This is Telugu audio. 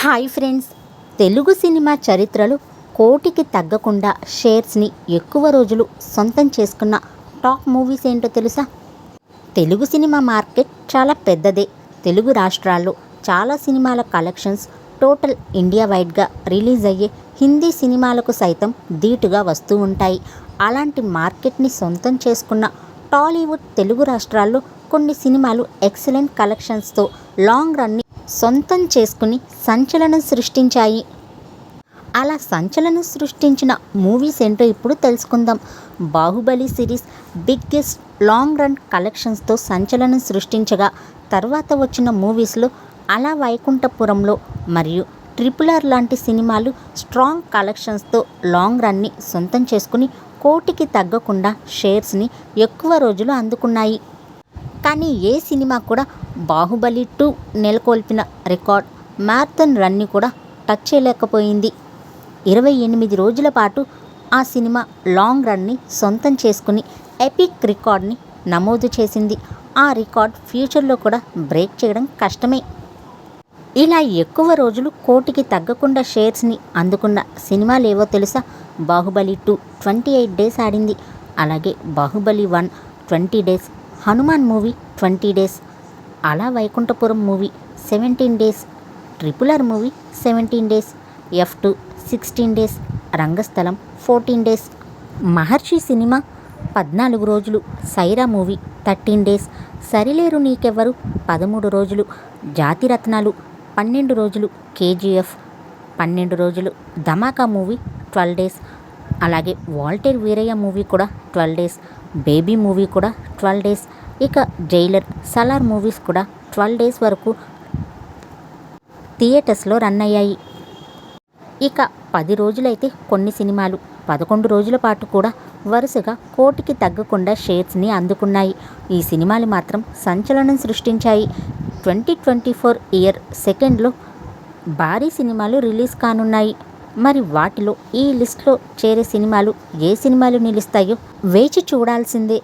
హాయ్ ఫ్రెండ్స్, తెలుగు సినిమా చరిత్రలో కోటికి తగ్గకుండా షేర్స్ని ఎక్కువ రోజులు సొంతం చేసుకున్న టాప్ మూవీస్ ఏంటో తెలుసా? తెలుగు సినిమా మార్కెట్ చాలా పెద్దదే. తెలుగు రాష్ట్రాల్లో చాలా సినిమాల కలెక్షన్స్ టోటల్ ఇండియా వైడ్గా రిలీజ్ అయ్యే హిందీ సినిమాలకు సైతం ధీటుగా వస్తూ ఉంటాయి. అలాంటి మార్కెట్ని సొంతం చేసుకున్న టాలీవుడ్ తెలుగు రాష్ట్రాల్లో కొన్ని సినిమాలు ఎక్సలెంట్ కలెక్షన్స్తో లాంగ్ రన్ని సొంతం చేసుకుని సంచలనం సృష్టించాయి. అలా సంచలనం సృష్టించిన మూవీస్ ఏంటో ఇప్పుడు తెలుసుకుందాం. Baahubali series biggest long run కలెక్షన్స్తో సంచలనం సృష్టించగా, తర్వాత వచ్చిన మూవీస్లో అలా వైకుంఠపురంలో మరియు RRR లాంటి సినిమాలు స్ట్రాంగ్ కలెక్షన్స్తో లాంగ్ రన్ని సొంతం చేసుకుని కోటికి తగ్గకుండా షేర్స్ని ఎక్కువ రోజులు అందుకున్నాయి. కానీ ఏ సినిమా కూడా బాహుబలి 2 నెలకొల్పిన రికార్డ్ మ్యారథాన్ రన్ని కూడా టచ్ చేయలేకపోయింది. 28 రోజుల పాటు ఆ సినిమా లాంగ్ రన్ని సొంతం చేసుకుని ఎపిక్ రికార్డ్ని నమోదు చేసింది. ఆ రికార్డ్ ఫ్యూచర్లో కూడా బ్రేక్ చేయడం కష్టమే. ఇలా ఎక్కువ రోజులు కోటికి తగ్గకుండా షేర్స్ని అందుకున్న సినిమాలు ఏవో తెలుసా? బాహుబలి 2 28 డేస్ ఆడింది. అలాగే Baahubali 1 20 days, Hanuman movie 20 days, అలా Vaikunthapuram movie 17 days, RRR movie 17 days, F2 16 days, Rangasthalam 14 days, Maharshi సినిమా 14 రోజులు, సైరా మూవీ 13 డేస్, సరిలేరు నీకెవ్వరు 13 రోజులు, జాతిరత్నాలు 12 రోజులు, KGF 12 రోజులు, ధమాకా మూవీ 12 డేస్, అలాగే వాల్టర్ వీరయ్య మూవీ కూడా 12 డేస్, బేబీ మూవీ కూడా 12 డేస్, ఇక జైలర్, సలార్ మూవీస్ కూడా 12 డేస్ వరకు థియేటర్స్లో రన్ అయ్యాయి. ఇక 10 రోజులైతే కొన్ని సినిమాలు 11 రోజుల పాటు కూడా వరుసగా కోటికి తగ్గకుండా షేర్స్ని అందుకున్నాయి. ఈ సినిమాలు మాత్రం సంచలనం సృష్టించాయి. 2024 ఇయర్ సెకండ్లో భారీ సినిమాలు రిలీజ్ కానున్నాయి. మరి వాటిలో ఈ లిస్ట్లో చేరే సినిమాలు ఏ సినిమాలు నిలుస్తాయో వేచి చూడాల్సిందే.